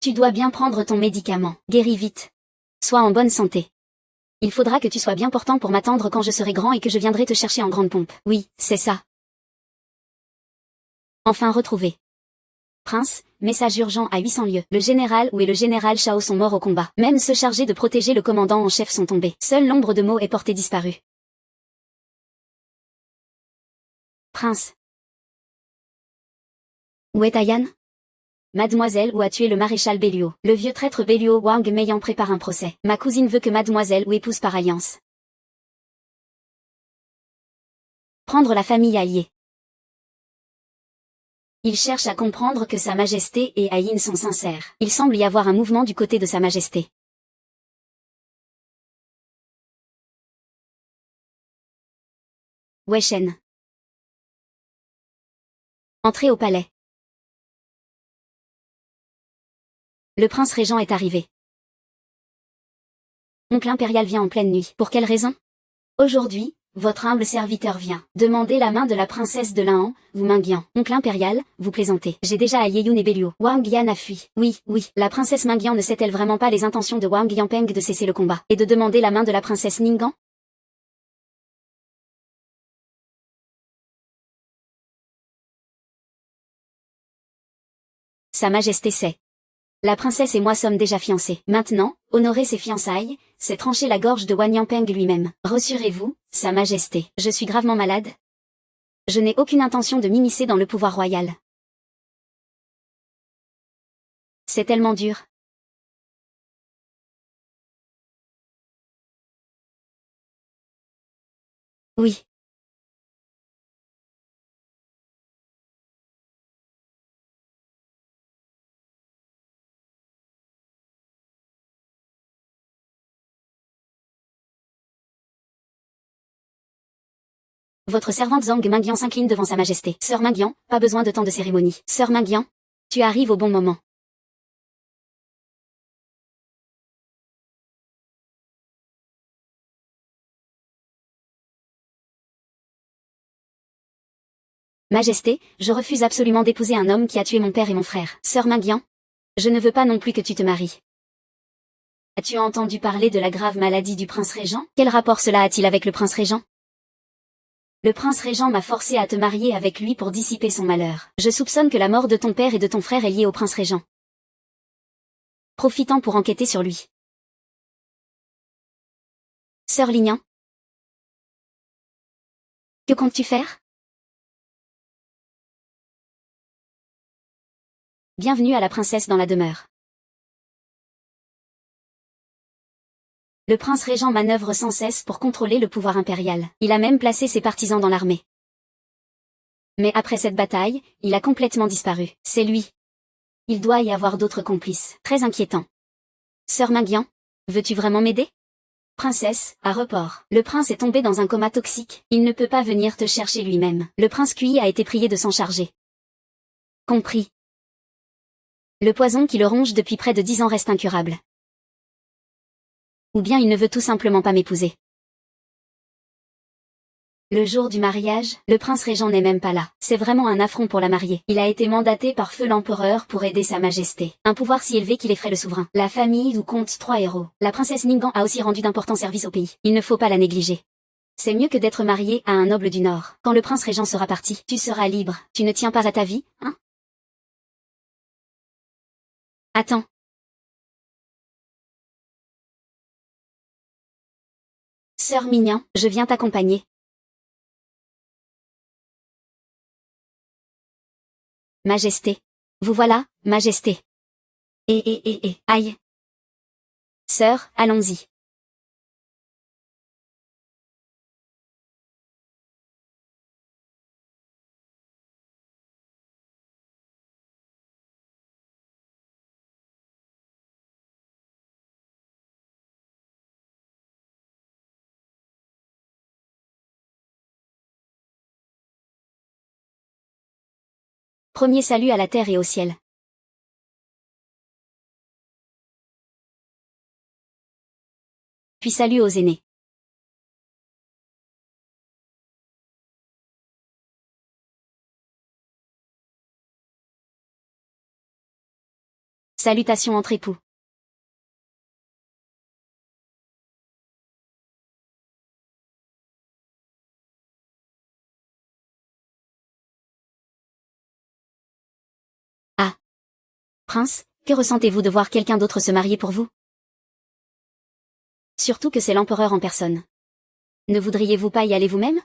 Tu dois bien prendre ton médicament. Guéris vite. Sois en bonne santé. Il faudra que tu sois bien portant pour m'attendre quand je serai grand et que je viendrai te chercher en grande pompe. Oui, c'est ça. Enfin retrouvé. Prince, message urgent à 800 lieues. Le général Wu et le général Shao sont morts au combat. Même ceux chargés de protéger le commandant en chef sont tombés. Seule l'ombre de Mo est portée disparue. Prince. Où est Ayan? Mademoiselle Wu a tué le maréchal Belluo. Le vieux traître Belluo Wang Meiyan prépare un procès. Ma cousine veut que mademoiselle Wu épouse par alliance. Prendre la famille alliée. Il cherche à comprendre que Sa Majesté et Ayin sont sincères. Il semble y avoir un mouvement du côté de Sa Majesté. Wei Shen. Entrée au palais. Le prince régent est arrivé. Oncle impérial vient en pleine nuit. Pour quelle raison? Aujourd'hui, votre humble serviteur vient demander la main de la princesse de Lan, Wu Mingyan. Oncle impérial, vous plaisantez. J'ai déjà allié Yun et Belluo. Wang Yan a fui. Oui, la princesse Mingyan ne sait-elle vraiment pas les intentions de Wang Yanpeng de cesser le combat et de demander la main de la princesse Ningguang? Sa Majesté sait. La princesse et moi sommes déjà fiancés. Maintenant, honorer ses fiançailles, c'est trancher la gorge de Wang Yanpeng lui-même. Rassurez-vous, Sa Majesté. Je suis gravement malade. Je n'ai aucune intention de m'immiscer dans le pouvoir royal. C'est tellement dur. Oui. Votre servante Zhang Mingyan s'incline devant Sa Majesté. Sœur Mingyan, pas besoin de tant de cérémonie. Sœur Mingyan, tu arrives au bon moment. Majesté, je refuse absolument d'épouser un homme qui a tué mon père et mon frère. Sœur Mingyan, je ne veux pas non plus que tu te maries. As-tu entendu parler de la grave maladie du prince régent? Quel rapport cela a-t-il avec le prince régent? Le prince régent m'a forcé à te marier avec lui pour dissiper son malheur. Je soupçonne que la mort de ton père et de ton frère est liée au prince régent. Profitant pour enquêter sur lui. Sœur Lignan. Que comptes-tu faire? Bienvenue à la princesse dans la demeure. Le prince régent manœuvre sans cesse pour contrôler le pouvoir impérial. Il a même placé ses partisans dans l'armée. Mais après cette bataille, il a complètement disparu. C'est lui. Il doit y avoir d'autres complices. Très inquiétant. Sœur Mingyan, veux-tu vraiment m'aider? Princesse, à report. Le prince est tombé dans un coma toxique. Il ne peut pas venir te chercher lui-même. Le prince Kui a été prié de s'en charger. Compris. Le poison qui le ronge depuis près de 10 ans reste incurable. Ou bien il ne veut tout simplement pas m'épouser. Le jour du mariage, le prince régent n'est même pas là. C'est vraiment un affront pour la mariée. Il a été mandaté par feu l'empereur pour aider Sa Majesté. Un pouvoir si élevé qu'il effraie le souverain. La famille où compte 3 héros. La princesse Ningguang a aussi rendu d'importants services au pays. Il ne faut pas la négliger. C'est mieux que d'être marié à un noble du Nord. Quand le prince régent sera parti, tu seras libre. Tu ne tiens pas à ta vie, hein? Attends. Sœur Mignan, je viens t'accompagner. Majesté. Vous voilà, Majesté. Aïe. Sœur, allons-y. Premier salut à la terre et au ciel. Puis salut aux aînés. Salutations entre époux. Ah. Prince, que ressentez-vous de voir quelqu'un d'autre se marier pour vous? Surtout que c'est l'empereur en personne. Ne voudriez-vous pas y aller vous-même?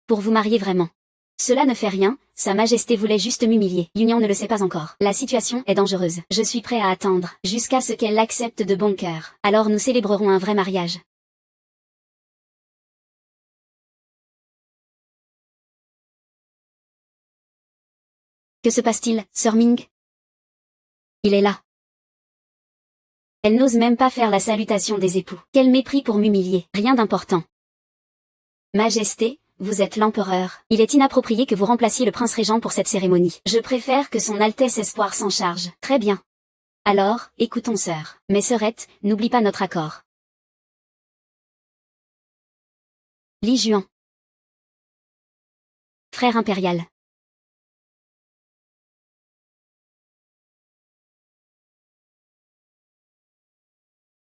Pour vous marier vraiment. Cela ne fait rien, Sa Majesté voulait juste m'humilier. L'Union ne le sait pas encore. La situation est dangereuse. Je suis prêt à attendre, jusqu'à ce qu'elle l'accepte de bon cœur. Alors nous célébrerons un vrai mariage. Que se passe-t-il, Sir Ming? Il est là. Elle n'ose même pas faire la salutation des époux. Quel mépris pour m'humilier. Rien d'important. Majesté, vous êtes l'empereur. Il est inapproprié que vous remplaciez le prince régent pour cette cérémonie. Je préfère que son Altesse Espoir s'en charge. Très bien. Alors, écoutons sœur. Mais sœurette, n'oublie pas notre accord. Li Juan. Frère impérial.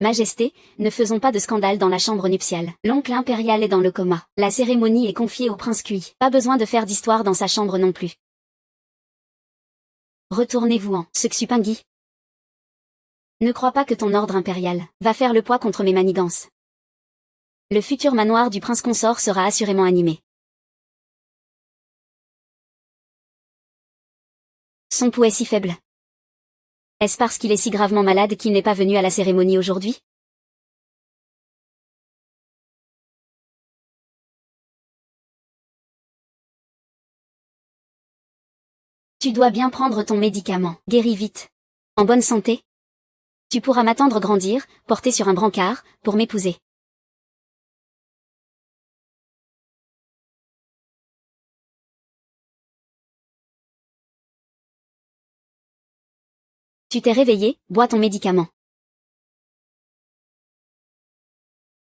Majesté, ne faisons pas de scandale dans la chambre nuptiale. L'oncle impérial est dans le coma. La cérémonie est confiée au prince Kui. Pas besoin de faire d'histoire dans sa chambre non plus. Retournez-vous en Suxupingui. Ne crois pas que ton ordre impérial va faire le poids contre mes manigances. Le futur manoir du prince consort sera assurément animé. Son pouls est si faible. Est-ce parce qu'il est si gravement malade qu'il n'est pas venu à la cérémonie aujourd'hui? Tu dois bien prendre ton médicament. Guéris vite. En bonne santé? Tu pourras m'attendre grandir, porté sur un brancard, pour m'épouser. Tu t'es réveillé, bois ton médicament.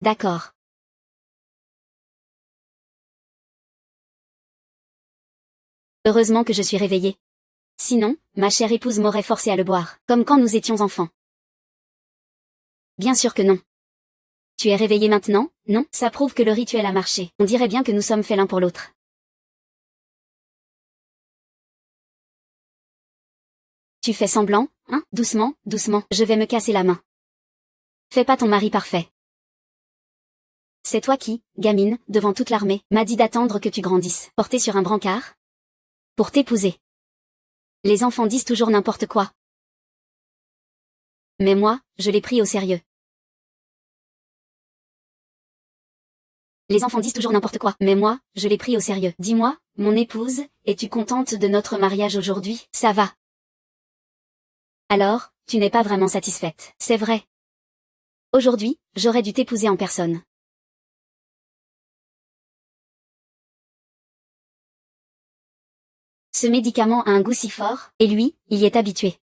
D'accord. Heureusement que je suis réveillée. Sinon, ma chère épouse m'aurait forcé à le boire, comme quand nous étions enfants. Bien sûr que non. Tu es réveillé maintenant, non? Ça prouve que le rituel a marché. On dirait bien que nous sommes faits l'un pour l'autre. Tu fais semblant, hein? Doucement, doucement, je vais me casser la main. Fais pas ton mari parfait. C'est toi qui, gamine, devant toute l'armée, m'a dit d'attendre que tu grandisses, porté sur un brancard? Pour t'épouser. Les enfants disent toujours n'importe quoi. Mais moi, je l'ai pris au sérieux. Les enfants disent toujours n'importe quoi. Mais moi, je l'ai pris au sérieux. Dis-moi, mon épouse, es-tu contente de notre mariage aujourd'hui? Ça va. Alors, tu n'es pas vraiment satisfaite. C'est vrai. Aujourd'hui, j'aurais dû t'épouser en personne. Ce médicament a un goût si fort, et lui, il y est habitué.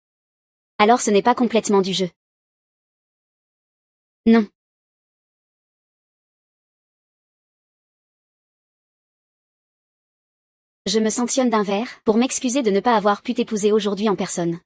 Alors ce n'est pas complètement du jeu. Non. Je me sanctionne d'un verre, pour m'excuser de ne pas avoir pu t'épouser aujourd'hui en personne.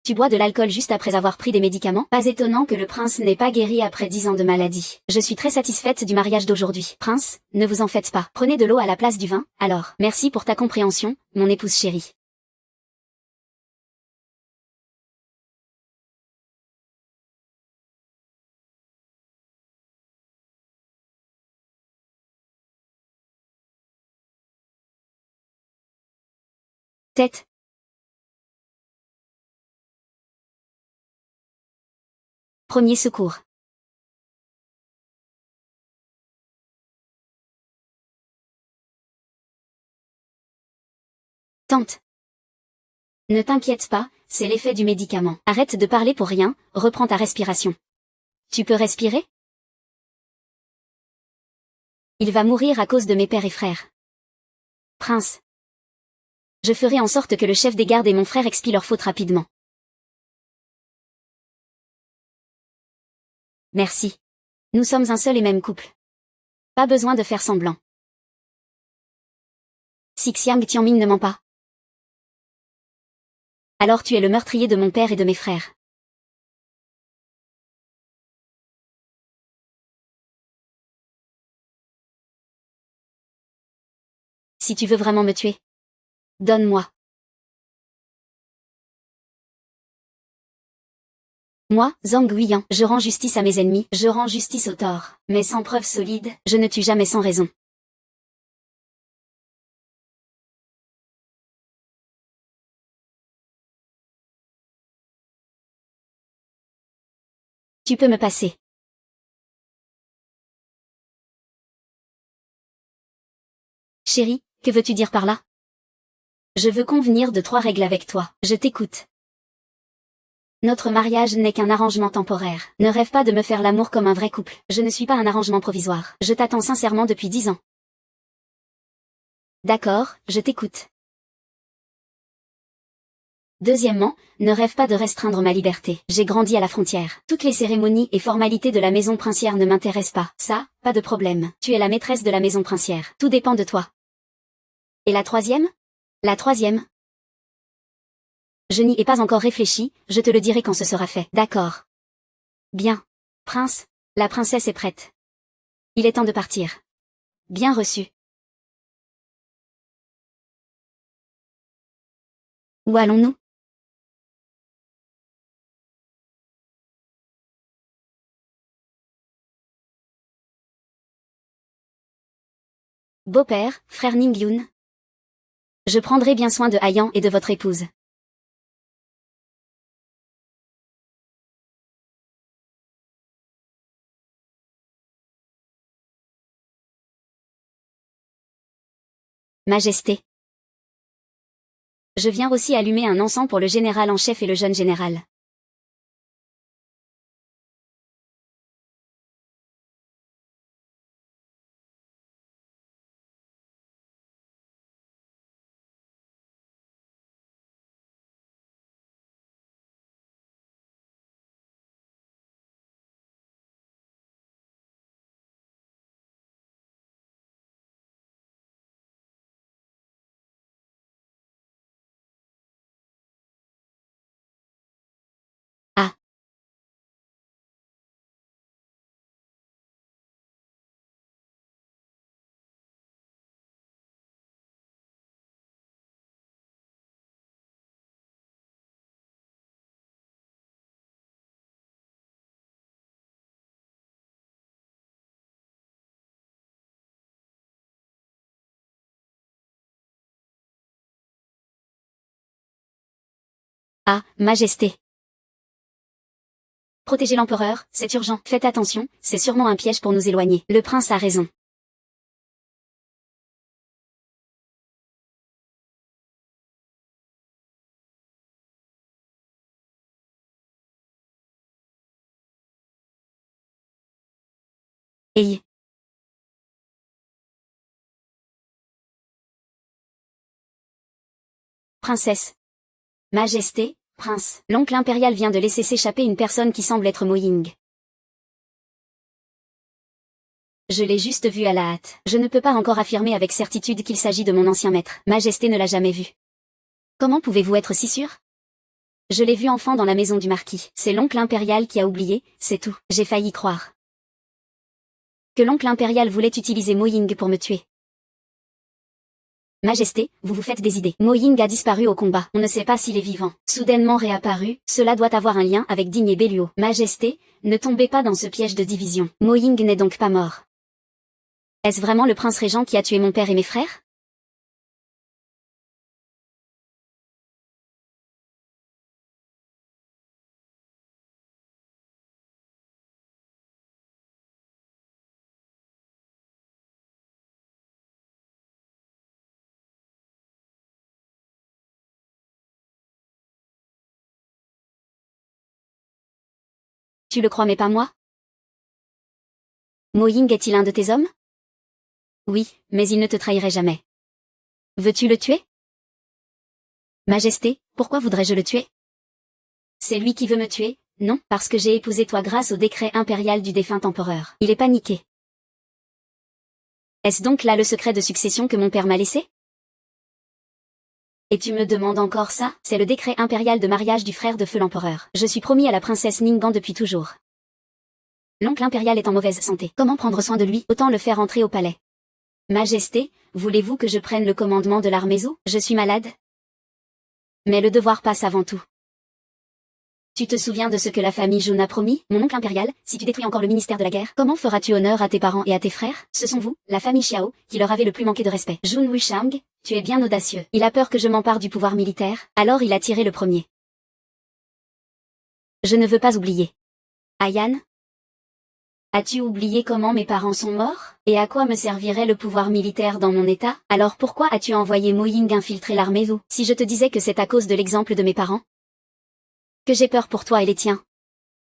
Tu bois de l'alcool juste après avoir pris des médicaments? Pas étonnant que le prince n'ait pas guéri après 10 ans de maladie. Je suis très satisfaite du mariage d'aujourd'hui. Prince, ne vous en faites pas. Prenez de l'eau à la place du vin, alors. Merci pour ta compréhension, mon épouse chérie. Tête. Premier secours. Tente. Ne t'inquiète pas, c'est l'effet du médicament. Arrête de parler pour rien, reprends ta respiration. Tu peux respirer? Il va mourir à cause de mes pères et frères. Prince. Je ferai en sorte que le chef des gardes et mon frère expient leur faute rapidement. Merci. Nous sommes un seul et même couple. Pas besoin de faire semblant. Xixiang Tianming ne ment pas. Alors tu es le meurtrier de mon père et de mes frères. Si tu veux vraiment me tuer, donne-moi. Moi, Zhang Guiyan, je rends justice à mes ennemis, je rends justice aux torts, mais sans preuve solide, je ne tue jamais sans raison. Tu peux me passer. Chérie, que veux-tu dire par là? Je veux convenir de 3 règles avec toi, je t'écoute. Notre mariage n'est qu'un arrangement temporaire. Ne rêve pas de me faire l'amour comme un vrai couple. Je ne suis pas un arrangement provisoire. Je t'attends sincèrement depuis 10 ans. D'accord, je t'écoute. Deuxièmement, ne rêve pas de restreindre ma liberté. J'ai grandi à la frontière. Toutes les cérémonies et formalités de la maison princière ne m'intéressent pas. Ça, pas de problème. Tu es la maîtresse de la maison princière. Tout dépend de toi. Et la troisième? La troisième. Je n'y ai pas encore réfléchi, je te le dirai quand ce sera fait. D'accord. Bien. Prince, la princesse est prête. Il est temps de partir. Bien reçu. Où allons-nous? Beau-père, frère Ningyun. Je prendrai bien soin de Hayan et de votre épouse. Majesté. Je viens aussi allumer un encens pour le général en chef et le jeune général. Ah. Ah, Majesté. Protégez l'empereur, c'est urgent. Faites attention, c'est sûrement un piège pour nous éloigner. Le prince a raison. Ayez. Princesse. Majesté, prince. L'oncle impérial vient de laisser s'échapper une personne qui semble être Mo Ying. Je l'ai juste vu à la hâte. Je ne peux pas encore affirmer avec certitude qu'il s'agit de mon ancien maître. Majesté ne l'a jamais vu. Comment pouvez-vous être si sûr? Je l'ai vu enfant dans la maison du marquis. C'est l'oncle impérial qui a oublié, c'est tout. J'ai failli croire que l'oncle impérial voulait utiliser Mo Ying pour me tuer. Majesté, vous vous faites des idées. Mo Ying a disparu au combat. On ne sait pas s'il est vivant. Soudainement réapparu, cela doit avoir un lien avec Digne et Belluo. Majesté, ne tombez pas dans ce piège de division. Mo Ying n'est donc pas mort. Est-ce vraiment le prince régent qui a tué mon père et mes frères? Tu le crois mais pas moi? Mo Ying est-il un de tes hommes? Oui, mais il ne te trahirait jamais. Veux-tu le tuer? Majesté, pourquoi voudrais-je le tuer? C'est lui qui veut me tuer, Non, parce que j'ai épousé toi grâce au décret impérial du défunt empereur. Il est paniqué. Est-ce donc là le secret de succession que mon père m'a laissé? Et tu me demandes encore ça? C'est le décret impérial de mariage du frère de feu l'empereur. Je suis promis à la princesse Ningguang depuis toujours. L'oncle impérial est en mauvaise santé. Comment prendre soin de lui? Autant le faire entrer au palais. Majesté, voulez-vous que je prenne le commandement de l'armée Zhou? Je suis malade. Mais le devoir passe avant tout. Tu te souviens de ce que la famille Jun a promis, mon oncle impérial, si tu détruis encore le ministère de la guerre, comment feras-tu honneur à tes parents et à tes frères? Ce sont vous, la famille Xiao, qui leur avez le plus manqué de respect. Jun Wushang, tu es bien audacieux. Il a peur que je m'empare du pouvoir militaire, alors il a tiré le premier. Je ne veux pas oublier. Ayan? As-tu oublié comment mes parents sont morts? Et à quoi me servirait le pouvoir militaire dans mon état? Alors pourquoi as-tu envoyé Mo Ying infiltrer l'armée Zhou? Si je te disais que c'est à cause de l'exemple de mes parents? Que j'ai peur pour toi et les tiens.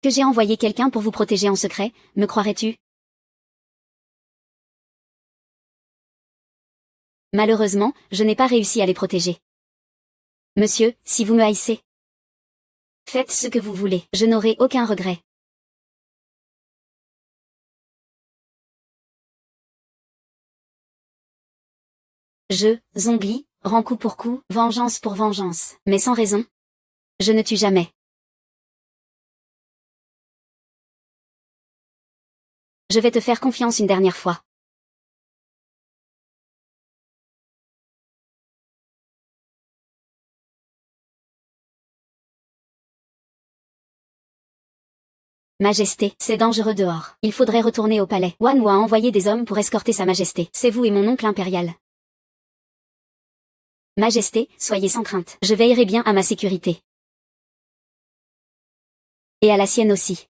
Que j'ai envoyé quelqu'un pour vous protéger en secret, me croirais-tu? Malheureusement, je n'ai pas réussi à les protéger. Monsieur, si vous me haïssez, faites ce que vous voulez, je n'aurai aucun regret. Zongli, rends coup pour coup, vengeance pour vengeance, mais sans raison. Je ne tue jamais. Je vais te faire confiance une dernière fois. Majesté, c'est dangereux dehors. Il faudrait retourner au palais. Wan Wu a envoyé des hommes pour escorter sa majesté. C'est vous et mon oncle impérial. Majesté, soyez sans crainte. Je veillerai bien à ma sécurité. Et à la sienne aussi.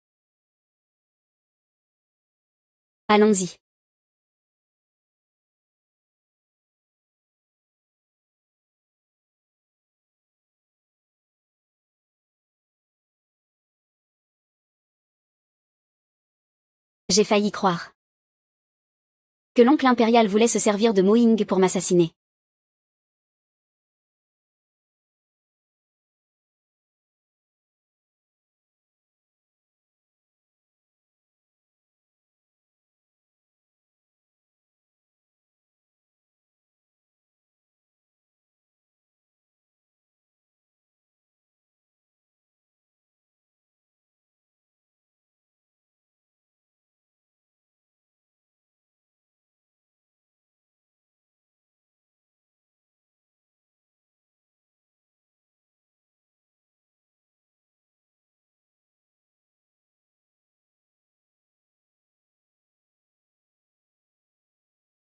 Allons-y. J'ai failli croire que l'oncle impérial voulait se servir de Mo Ying pour m'assassiner.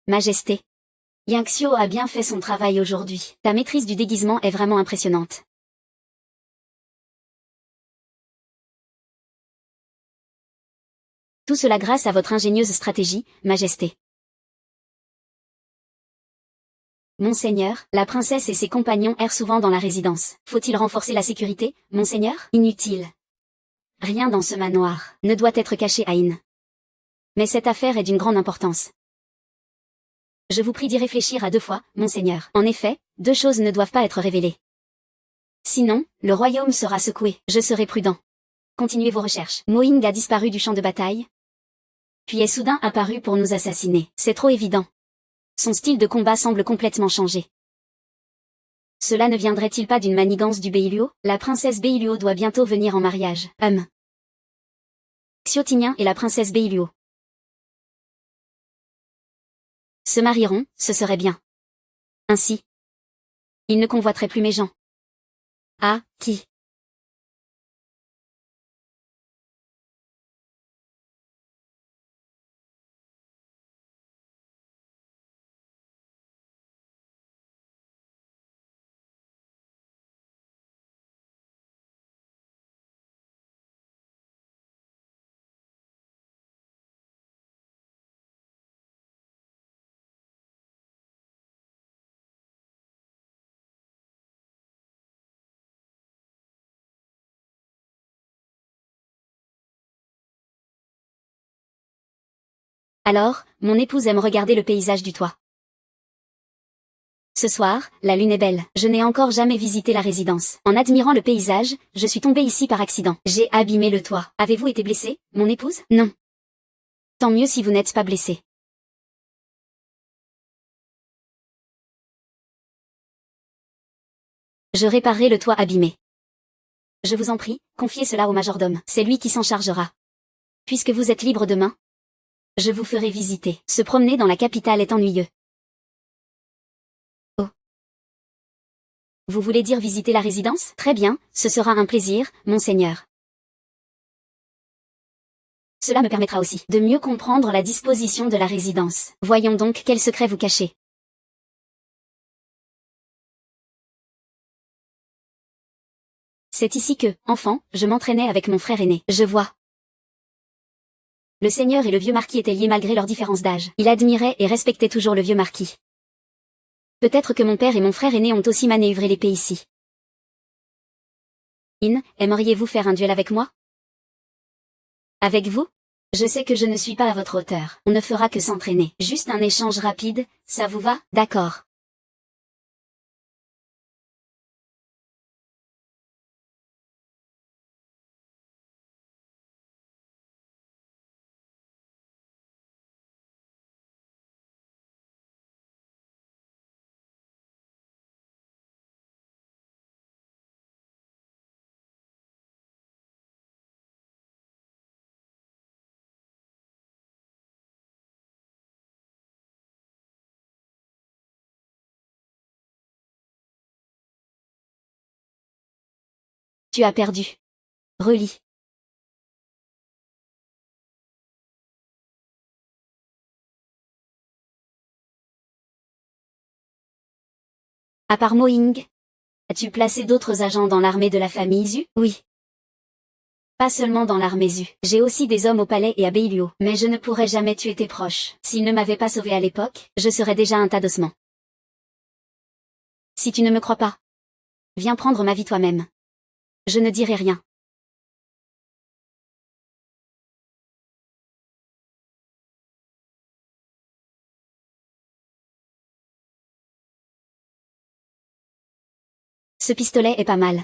Majesté. Yang Xiu a bien fait son travail aujourd'hui. Ta maîtrise du déguisement est vraiment impressionnante. Tout cela grâce à votre ingénieuse stratégie, Majesté. Monseigneur, la princesse et ses compagnons errent souvent dans la résidence. Faut-il renforcer la sécurité, Monseigneur? Inutile. Rien dans ce manoir ne doit être caché à In. Mais cette affaire est d'une grande importance. Je vous prie d'y réfléchir à deux fois, Monseigneur. En effet, deux choses ne doivent pas être révélées. Sinon, le royaume sera secoué. Je serai prudent. Continuez vos recherches. Mo Ying a disparu du champ de bataille, puis est soudain apparu pour nous assassiner. C'est trop évident. Son style de combat semble complètement changer. Cela ne viendrait-il pas d'une manigance du Beiluo? La princesse Beiluo doit bientôt venir en mariage. Xiao Tingyan et la princesse Beiluo se marieront, ce serait bien. Ainsi, ils ne convoiteraient plus mes gens. Ah, qui? Alors, mon épouse aime regarder le paysage du toit. Ce soir, la lune est belle. Je n'ai encore jamais visité la résidence. En admirant le paysage, je suis tombée ici par accident. J'ai abîmé le toit. Avez-vous été blessé, mon épouse? Non. Tant mieux si vous n'êtes pas blessé. Je réparerai le toit abîmé. Je vous en prie, confiez cela au majordome. C'est lui qui s'en chargera. Puisque vous êtes libre demain, je vous ferai visiter. Se promener dans la capitale est ennuyeux. Oh. Vous voulez dire visiter la résidence? Très bien, ce sera un plaisir, monseigneur. Cela me permettra aussi de mieux comprendre la disposition de la résidence. Voyons donc quel secret vous cachez. C'est ici que, enfant, je m'entraînais avec mon frère aîné. Je vois. Le seigneur et le vieux marquis étaient liés malgré leur différence d'âge. Il admirait et respectait toujours le vieux marquis. Peut-être que mon père et mon frère aîné ont aussi manœuvré l'épée ici. Aimeriez-vous faire un duel avec moi? Avec vous? Je sais que je ne suis pas à votre hauteur. On ne fera que s'entraîner. Juste un échange rapide, ça vous va? D'accord. Tu as perdu. Relis. À part Moing, as-tu placé d'autres agents dans l'armée de la famille Zu? Oui. Pas seulement dans l'armée Zu. J'ai aussi des hommes au palais et à Beiluo. Mais je ne pourrais jamais tuer tes proches. S'ils ne m'avaient pas sauvé à l'époque, je serais déjà un tas d'ossements. Si tu ne me crois pas, viens prendre ma vie toi-même. Je ne dirai rien. Ce pistolet est pas mal.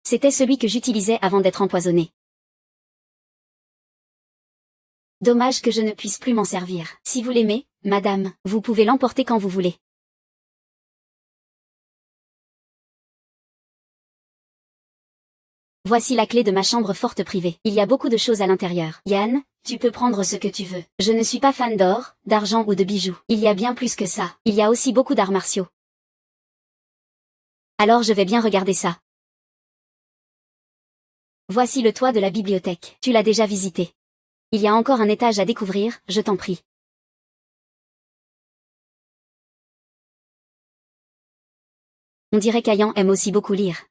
C'était celui que j'utilisais avant d'être empoisonné. Dommage que je ne puisse plus m'en servir. Si vous l'aimez, madame, vous pouvez l'emporter quand vous voulez. Voici la clé de ma chambre forte privée. Il y a beaucoup de choses à l'intérieur. Yann, tu peux prendre ce que tu veux. Je ne suis pas fan d'or, d'argent ou de bijoux. Il y a bien plus que ça. Il y a aussi beaucoup d'arts martiaux. Alors je vais bien regarder ça. Voici le toit de la bibliothèque. Tu l'as déjà visité. Il y a encore un étage à découvrir, je t'en prie. On dirait qu'Ayan aime aussi beaucoup lire.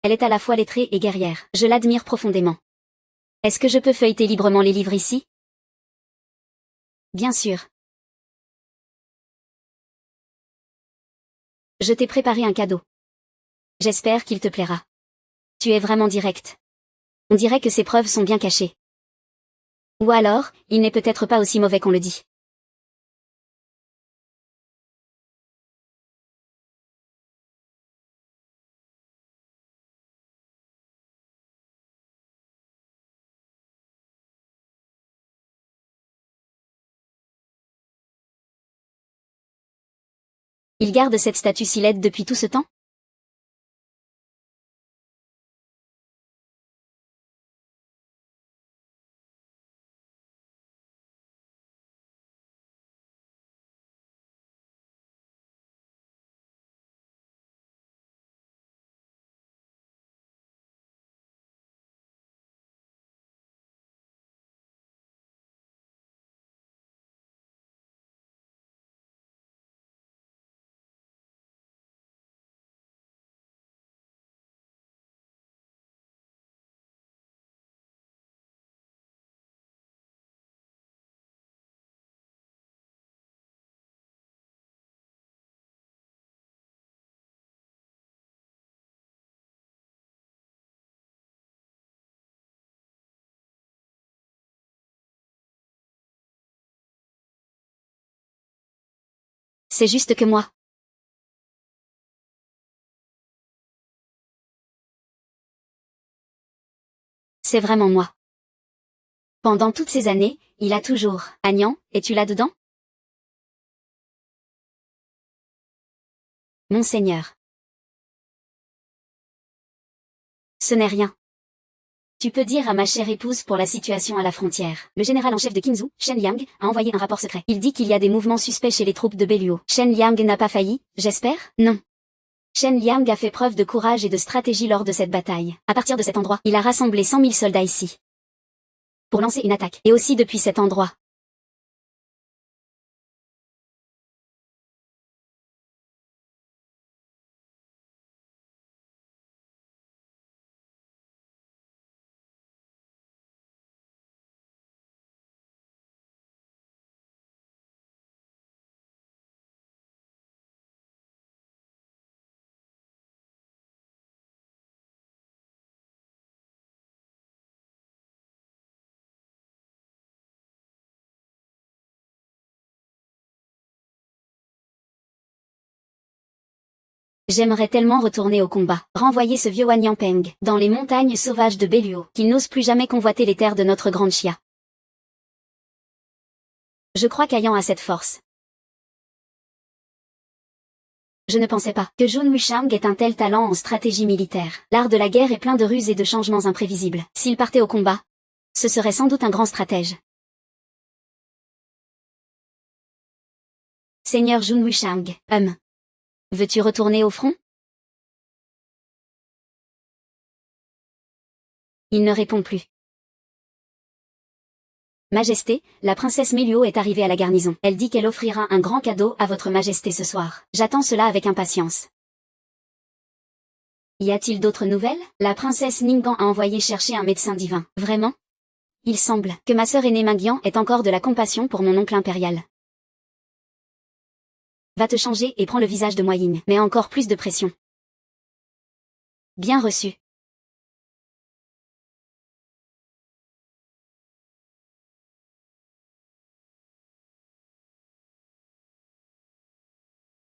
Elle est à la fois lettrée et guerrière. Je l'admire profondément. Est-ce que je peux feuilleter librement les livres ici? Bien sûr. Je t'ai préparé un cadeau. J'espère qu'il te plaira. Tu es vraiment direct. On dirait que ces preuves sont bien cachées. Ou alors, il n'est peut-être pas aussi mauvais qu'on le dit. Il garde cette statue si laide depuis tout ce temps? C'est juste que moi. C'est vraiment moi. Pendant toutes ces années, il a toujours. Agnan, es-tu là-dedans? Monseigneur. Ce n'est rien. Tu peux dire à ma chère épouse pour la situation à la frontière. Le général en chef de Qinzhou, Shen Liang, a envoyé un rapport secret. Il dit qu'il y a des mouvements suspects chez les troupes de Belluo. Shen Liang n'a pas failli, j'espère? Non. Shen Liang a fait preuve de courage et de stratégie lors de cette bataille. À partir de cet endroit, il a rassemblé 100 000 soldats ici. Pour lancer une attaque. Et aussi depuis cet endroit. J'aimerais tellement retourner au combat, renvoyer ce vieux Wan Yampeng dans les montagnes sauvages de Belluo, qu'il n'ose plus jamais convoiter les terres de notre grande Chia. Je crois qu'Ayan a cette force. Je ne pensais pas que Zhou Wushang ait un tel talent en stratégie militaire. L'art de la guerre est plein de ruses et de changements imprévisibles. S'il partait au combat, ce serait sans doute un grand stratège. Seigneur Zhou Wushang, veux-tu retourner au front? Il ne répond plus. Majesté, la princesse Melio est arrivée à la garnison. Elle dit qu'elle offrira un grand cadeau à votre majesté ce soir. J'attends cela avec impatience. Y a-t-il d'autres nouvelles? La princesse Ningguang a envoyé chercher un médecin divin. Vraiment? Il semble que ma sœur aînée Mingyang ait encore de la compassion pour mon oncle impérial. Va te changer et prends le visage de Moying. Mais encore plus de pression. Bien reçu.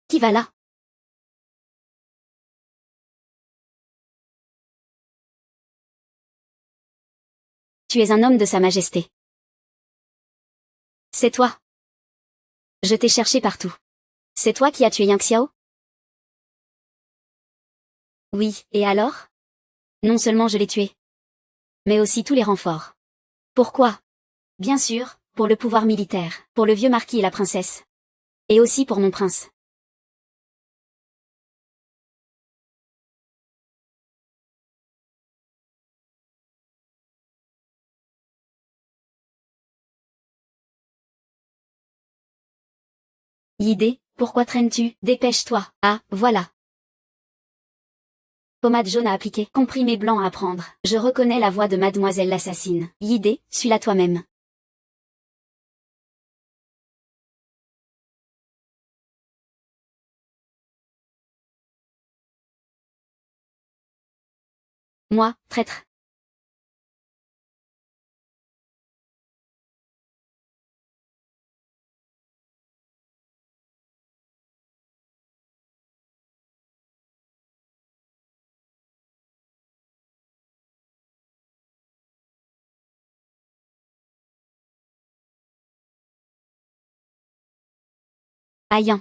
Qui va là? Tu es un homme de sa majesté. C'est toi. Je t'ai cherché partout. C'est toi qui as tué Yang Xiao? Oui, et alors? Non seulement je l'ai tué, mais aussi tous les renforts. Pourquoi? Bien sûr, pour le pouvoir militaire, pour le vieux marquis et la princesse. Et aussi pour mon prince. Yidé, pourquoi traînes-tu? Dépêche-toi. Ah, voilà. Pommade jaune à appliquer, comprimé blanc à prendre. Je reconnais la voix de mademoiselle l'assassine. Yidé, suis-la toi-même. Moi, traître. Ayan.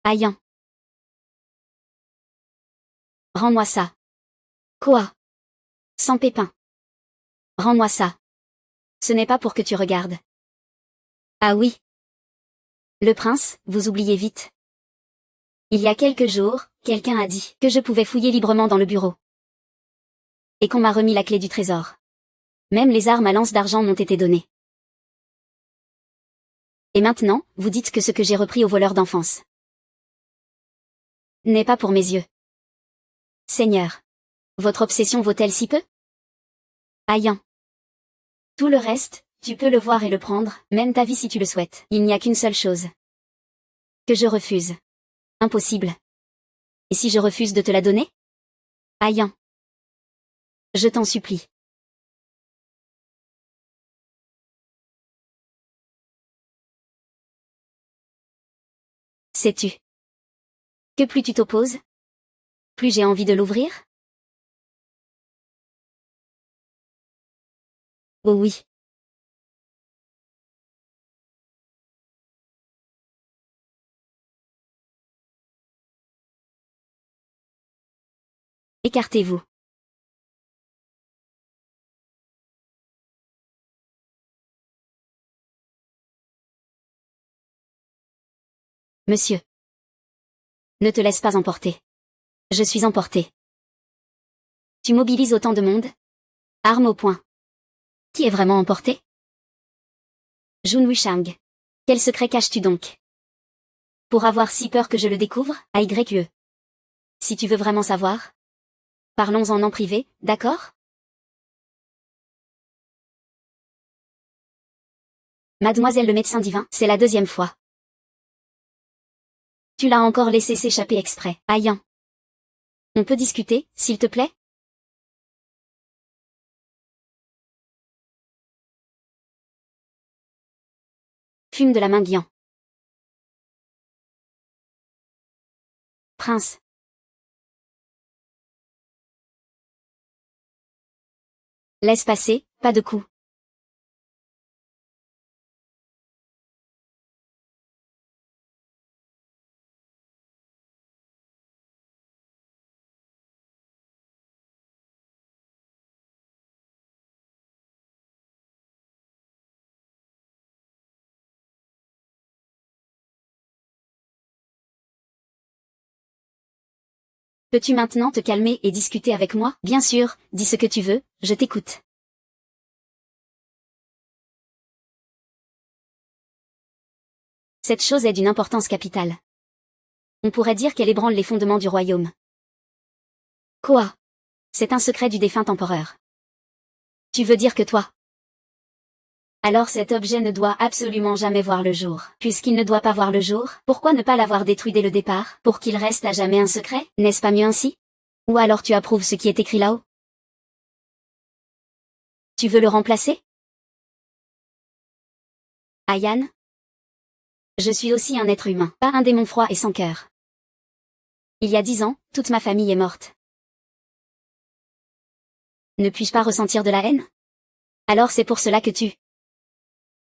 Ayan. Rends-moi ça. Quoi? Sans pépin. Rends-moi ça. Ce n'est pas pour que tu regardes. Ah oui. Le prince, vous oubliez vite. Il y a quelques jours, quelqu'un a dit que je pouvais fouiller librement dans le bureau. Et qu'on m'a remis la clé du trésor. Même les armes à lance d'argent m'ont été données. Et maintenant, vous dites que ce que j'ai repris au voleur d'enfance n'est pas pour mes yeux. Seigneur. Votre obsession vaut-elle si peu? Ayan. Tout le reste, tu peux le voir et le prendre, même ta vie si tu le souhaites. Il n'y a qu'une seule chose que je refuse. Impossible. Et si je refuse de te la donner? Ayan. Je t'en supplie. Sais-tu que plus tu t'opposes, plus j'ai envie de l'ouvrir? Oh oui. Écartez-vous. Monsieur. Ne te laisse pas emporter. Je suis emporté. Tu mobilises autant de monde? Arme au poing. Qui est vraiment emporté? Jun Wushang. Quel secret caches-tu donc? Pour avoir si peur que je le découvre, AYE. Si tu veux vraiment savoir, parlons-en en privé, d'accord? Mademoiselle le médecin divin, c'est la deuxième fois. Tu l'as encore laissé s'échapper exprès. Aïe. On peut discuter, s'il te plaît? Fume de la main Guian. Prince. Laisse passer, pas de coups. Peux-tu maintenant te calmer et discuter avec moi? Bien sûr, dis ce que tu veux, je t'écoute. Cette chose est d'une importance capitale. On pourrait dire qu'elle ébranle les fondements du royaume. Quoi? C'est un secret du défunt empereur. Tu veux dire que toi? Alors cet objet ne doit absolument jamais voir le jour. Puisqu'il ne doit pas voir le jour, pourquoi ne pas l'avoir détruit dès le départ, pour qu'il reste à jamais un secret? N'est-ce pas mieux ainsi? Ou alors tu approuves ce qui est écrit là-haut? Tu veux le remplacer? Ayan? Je suis aussi un être humain, pas un démon froid et sans cœur. Il y a 10 ans, toute ma famille est morte. Ne puis-je pas ressentir de la haine? Alors c'est pour cela que tu...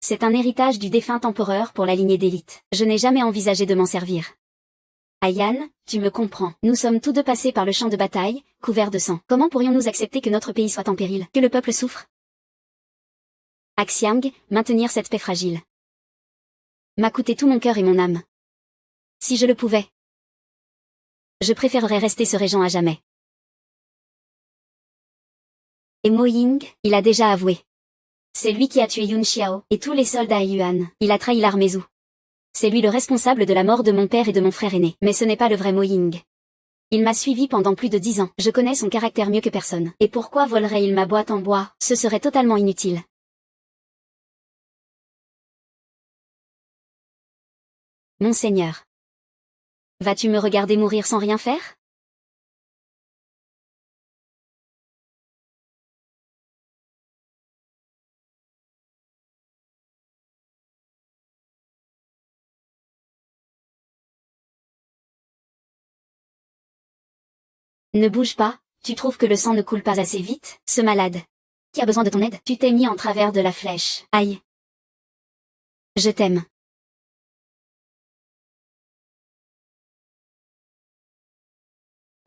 C'est un héritage du défunt empereur pour la lignée d'élite. Je n'ai jamais envisagé de m'en servir. Ayan, tu me comprends. Nous sommes tous deux passés par le champ de bataille, couverts de sang. Comment pourrions-nous accepter que notre pays soit en péril, que le peuple souffre? Axiang, maintenir cette paix fragile m'a coûté tout mon cœur et mon âme. Si je le pouvais, je préférerais rester ce régent à jamais. Et Mo Ying, il a déjà avoué. C'est lui qui a tué Yun Xiao et tous les soldats à Yuan. Il a trahi l'armée Zhou. C'est lui le responsable de la mort de mon père et de mon frère aîné. Mais ce n'est pas le vrai Mo Ying. Il m'a suivi pendant plus de 10 ans. Je connais son caractère mieux que personne. Et pourquoi volerait-il ma boîte en bois? Ce serait totalement inutile. Monseigneur. Vas-tu me regarder mourir sans rien faire? Ne bouge pas, tu trouves que le sang ne coule pas assez vite, ce malade. Qui a besoin de ton aide? Tu t'es mis en travers de la flèche. Aïe. Je t'aime.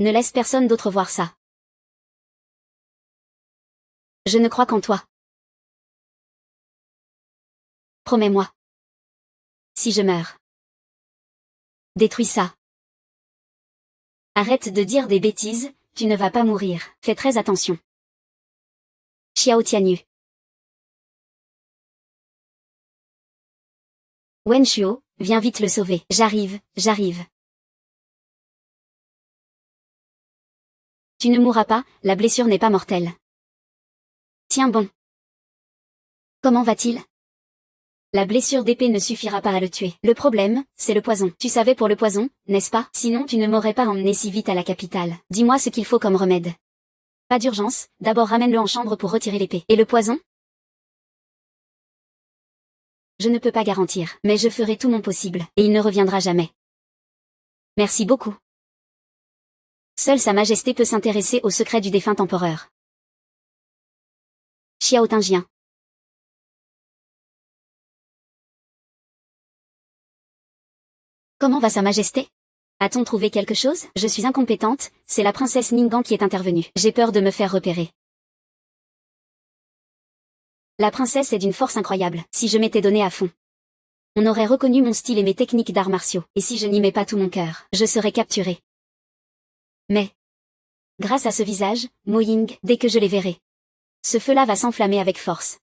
Ne laisse personne d'autre voir ça. Je ne crois qu'en toi. Promets-moi. Si je meurs. Détruis ça. Arrête de dire des bêtises, tu ne vas pas mourir. Fais très attention. Xiao Tianyu. Wen Shuo, viens vite le sauver. J'arrive, j'arrive. Tu ne mourras pas, la blessure n'est pas mortelle. Tiens bon. Comment va-t-il? La blessure d'épée ne suffira pas à le tuer. Le problème, c'est le poison. Tu savais pour le poison, n'est-ce pas? Sinon tu ne m'aurais pas emmené si vite à la capitale. Dis-moi ce qu'il faut comme remède. Pas d'urgence, d'abord ramène-le en chambre pour retirer l'épée. Et le poison? Je ne peux pas garantir, mais je ferai tout mon possible, et il ne reviendra jamais. Merci beaucoup. Seule Sa Majesté peut s'intéresser aux secrets du défunt empereur. Xiao Tingien. Comment va Sa Majesté? A-t-on trouvé quelque chose? Je suis incompétente, c'est la princesse Ningguang qui est intervenue. J'ai peur de me faire repérer. La princesse est d'une force incroyable. Si je m'étais donné à fond, on aurait reconnu mon style et mes techniques d'arts martiaux. Et si je n'y mets pas tout mon cœur, je serais capturée. Mais, grâce à ce visage, Mo Ying, dès que je les verrai, ce feu-là va s'enflammer avec force.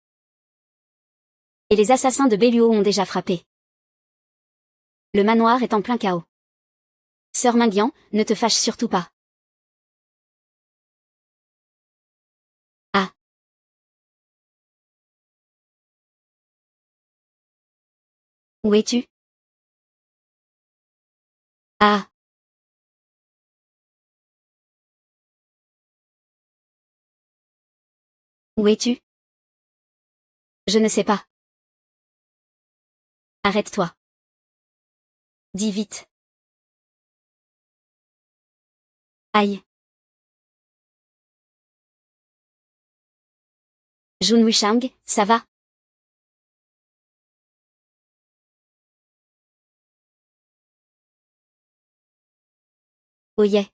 Et les assassins de Beluo ont déjà frappé. Le manoir est en plein chaos. Sœur Minguian, ne te fâche surtout pas. Ah. Où es-tu? Ah. Où es-tu? Je ne sais pas. Arrête-toi. Dis vite. Aïe. Jun Wushang, ça va? Oh yeah.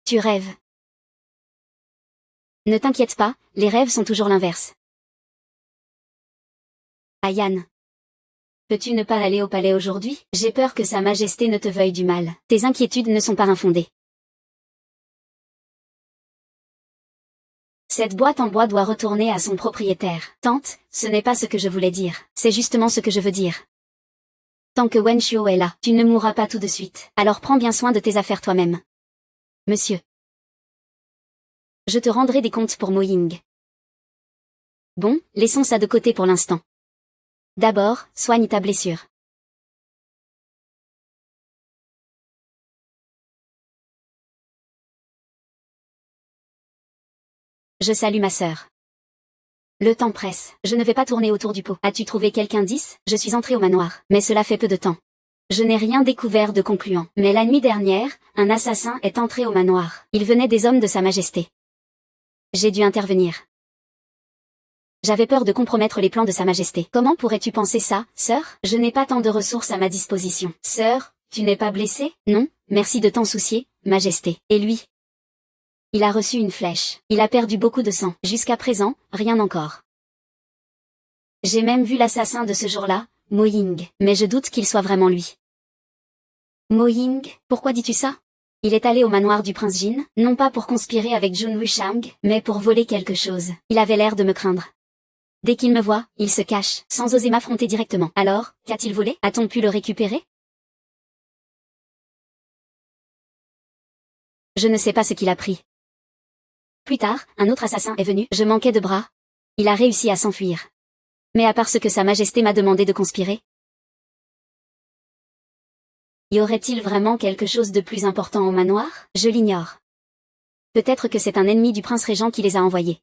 Tu rêves. Ne t'inquiète pas, les rêves sont toujours l'inverse. Ayan. Peux-tu ne pas aller au palais aujourd'hui? J'ai peur que Sa Majesté ne te veuille du mal. Tes inquiétudes ne sont pas infondées. Cette boîte en bois doit retourner à son propriétaire. Tante, ce n'est pas ce que je voulais dire. C'est justement ce que je veux dire. Tant que Wen Shuo est là, tu ne mourras pas tout de suite. Alors prends bien soin de tes affaires toi-même. Monsieur. Je te rendrai des comptes pour Mo Ying. Bon, laissons ça de côté pour l'instant. D'abord, soigne ta blessure. Je salue ma sœur. Le temps presse, je ne vais pas tourner autour du pot. As-tu trouvé quelqu'un d'indice? Je suis entrée au manoir, mais cela fait peu de temps. Je n'ai rien découvert de concluant. Mais la nuit dernière, un assassin est entré au manoir. Il venait des hommes de Sa Majesté. J'ai dû intervenir. J'avais peur de compromettre les plans de Sa Majesté. Comment pourrais-tu penser ça, sœur? Je n'ai pas tant de ressources à ma disposition. Sœur, tu n'es pas blessée? Non, merci de t'en soucier, Majesté. Et lui? Il a reçu une flèche. Il a perdu beaucoup de sang. Jusqu'à présent, rien encore. J'ai même vu l'assassin de ce jour-là, Mo Ying, mais je doute qu'il soit vraiment lui. Mo Ying, pourquoi dis-tu ça? Il est allé au manoir du prince Jin, non pas pour conspirer avec Jun Wushang, mais pour voler quelque chose. Il avait l'air de me craindre. Dès qu'il me voit, il se cache, sans oser m'affronter directement. Alors, qu'a-t-il volé? A-t-on pu le récupérer? Je ne sais pas ce qu'il a pris. Plus tard, un autre assassin est venu, je manquais de bras. Il a réussi à s'enfuir. Mais à part ce que Sa Majesté m'a demandé de conspirer, y aurait-il vraiment quelque chose de plus important au manoir? Je l'ignore. Peut-être que c'est un ennemi du prince régent qui les a envoyés.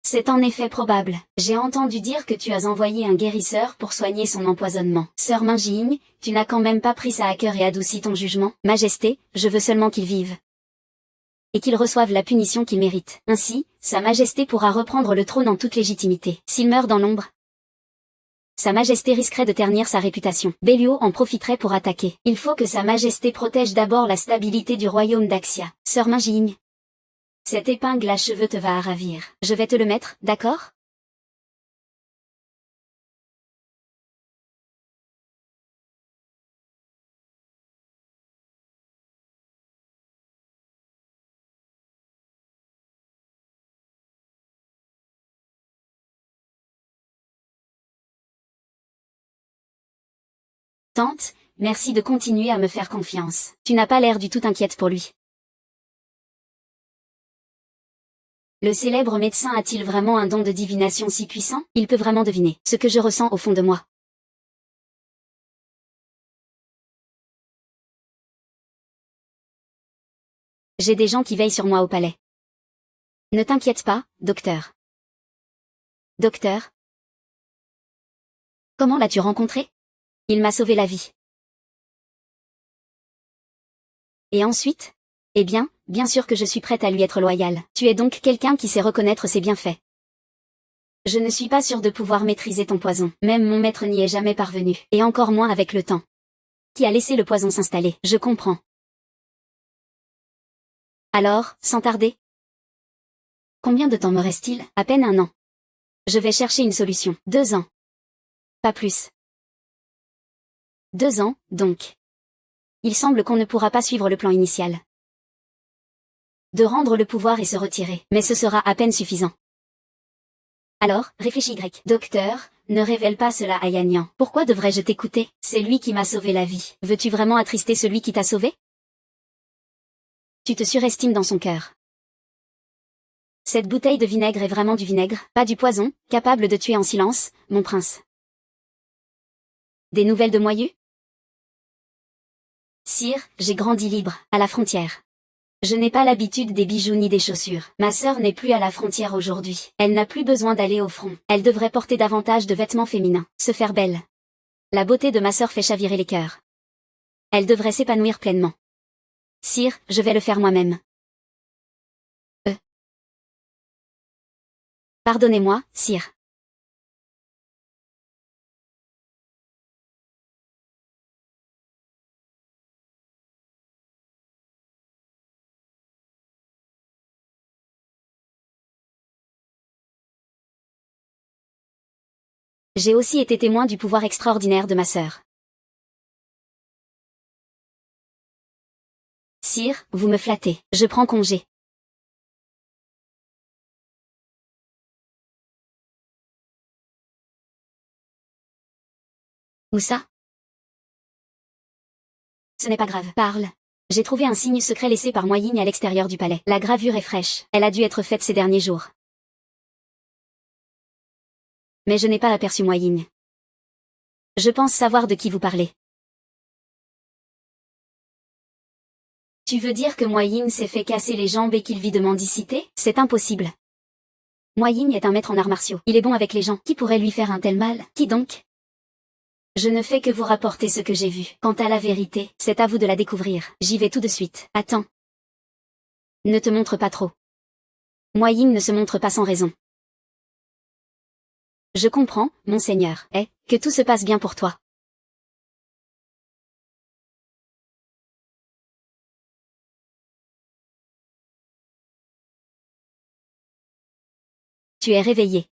C'est en effet probable. J'ai entendu dire que tu as envoyé un guérisseur pour soigner son empoisonnement. Sœur Minjing, tu n'as quand même pas pris ça à cœur et adouci ton jugement? Majesté, je veux seulement qu'il vive. Et qu'il reçoive la punition qu'il mérite. Ainsi, Sa Majesté pourra reprendre le trône en toute légitimité. S'il meurt dans l'ombre, Sa Majesté risquerait de ternir sa réputation. Beluo en profiterait pour attaquer. Il faut que Sa Majesté protège d'abord la stabilité du royaume d'Axia. Sœur Minjing, cette épingle à cheveux te va à ravir. Je vais te le mettre, d'accord? Tante, merci de continuer à me faire confiance. Tu n'as pas l'air du tout inquiète pour lui. Le célèbre médecin a-t-il vraiment un don de divination si puissant? Il peut vraiment deviner ce que je ressens au fond de moi. J'ai des gens qui veillent sur moi au palais. Ne t'inquiète pas, docteur. Docteur? Comment l'as-tu rencontré? Il m'a sauvé la vie. Et ensuite? Eh bien sûr que je suis prête à lui être loyale. Tu es donc quelqu'un qui sait reconnaître ses bienfaits. Je ne suis pas sûre de pouvoir maîtriser ton poison. Même mon maître n'y est jamais parvenu. Et encore moins avec le temps. Qui a laissé le poison s'installer? Je comprends. Alors, sans tarder? Combien de temps me reste-t-il? À peine 1 an. Je vais chercher une solution. 2 ans. Pas plus. 2 ans, donc. Il semble qu'on ne pourra pas suivre le plan initial. De rendre le pouvoir et se retirer. Mais ce sera à peine suffisant. Alors, réfléchis Y. Docteur, ne révèle pas cela à Yanyan. Pourquoi devrais-je t'écouter? C'est lui qui m'a sauvé la vie. Veux-tu vraiment attrister celui qui t'a sauvé? Tu te surestimes dans son cœur. Cette bouteille de vinaigre est vraiment du vinaigre, pas du poison, capable de tuer en silence, mon prince. Des nouvelles de Moyu? Sire, j'ai grandi libre, à la frontière. Je n'ai pas l'habitude des bijoux ni des chaussures. Ma sœur n'est plus à la frontière aujourd'hui. Elle n'a plus besoin d'aller au front. Elle devrait porter davantage de vêtements féminins, se faire belle. La beauté de ma sœur fait chavirer les cœurs. Elle devrait s'épanouir pleinement. Sire, je vais le faire moi-même. Pardonnez-moi, sire. J'ai aussi été témoin du pouvoir extraordinaire de ma sœur. Sire, vous me flattez. Je prends congé. Où ça? Ce n'est pas grave. Parle. J'ai trouvé un signe secret laissé par Moying à l'extérieur du palais. La gravure est fraîche. Elle a dû être faite ces derniers jours. Mais je n'ai pas aperçu Moying. Je pense savoir de qui vous parlez. Tu veux dire que Moying s'est fait casser les jambes et qu'il vit de mendicité? C'est impossible. Moying est un maître en arts martiaux. Il est bon avec les gens. Qui pourrait lui faire un tel mal? Qui donc? Je ne fais que vous rapporter ce que j'ai vu. Quant à la vérité, c'est à vous de la découvrir. J'y vais tout de suite. Attends. Ne te montre pas trop. Moying ne se montre pas sans raison. Je comprends, monseigneur. Que tout se passe bien pour toi. Tu es réveillé.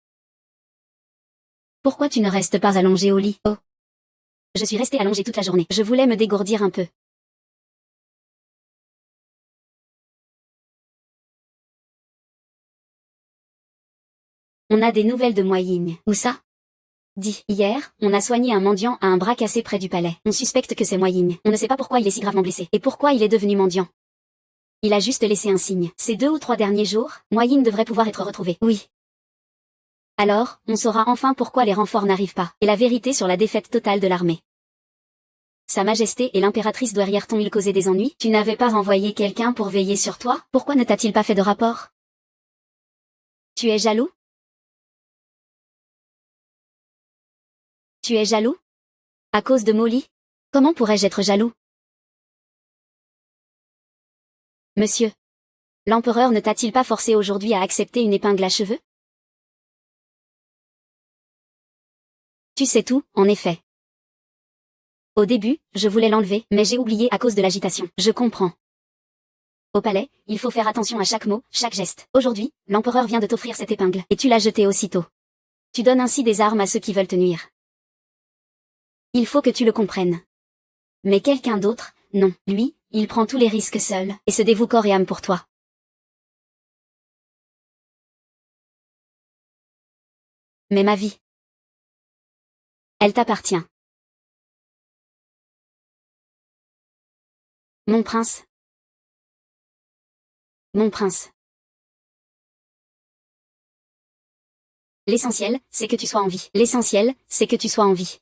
Pourquoi tu ne restes pas allongé au lit? Oh. Je suis resté allongé toute la journée. Je voulais me dégourdir un peu. On a des nouvelles de Moying. Où ça? Dis, hier, on a soigné un mendiant à un bras cassé près du palais. On suspecte que c'est Moying. On ne sait pas pourquoi il est si gravement blessé. Et pourquoi il est devenu mendiant. Il a juste laissé un signe. Ces 2 ou 3 derniers jours, Moying devrait pouvoir être retrouvé. Oui. Alors, on saura enfin pourquoi les renforts n'arrivent pas. Et la vérité sur la défaite totale de l'armée. Sa Majesté et l'impératrice douairière t'ont-ils causé des ennuis? Tu n'avais pas envoyé quelqu'un pour veiller sur toi? Pourquoi ne t'a-t-il pas fait de rapport? Tu es jaloux? Tu es jaloux? À cause de Molly? Comment pourrais-je être jaloux? Monsieur. L'empereur ne t'a-t-il pas forcé aujourd'hui à accepter une épingle à cheveux? Tu sais tout, en effet. Au début, je voulais l'enlever, mais j'ai oublié à cause de l'agitation. Je comprends. Au palais, il faut faire attention à chaque mot, chaque geste. Aujourd'hui, l'empereur vient de t'offrir cette épingle, et tu l'as jetée aussitôt. Tu donnes ainsi des armes à ceux qui veulent te nuire. Il faut que tu le comprennes. Mais quelqu'un d'autre, non. Lui, il prend tous les risques seul, et se dévoue corps et âme pour toi. Mais ma vie. Elle t'appartient. Mon prince. Mon prince. L'essentiel, c'est que tu sois en vie. L'essentiel, c'est que tu sois en vie.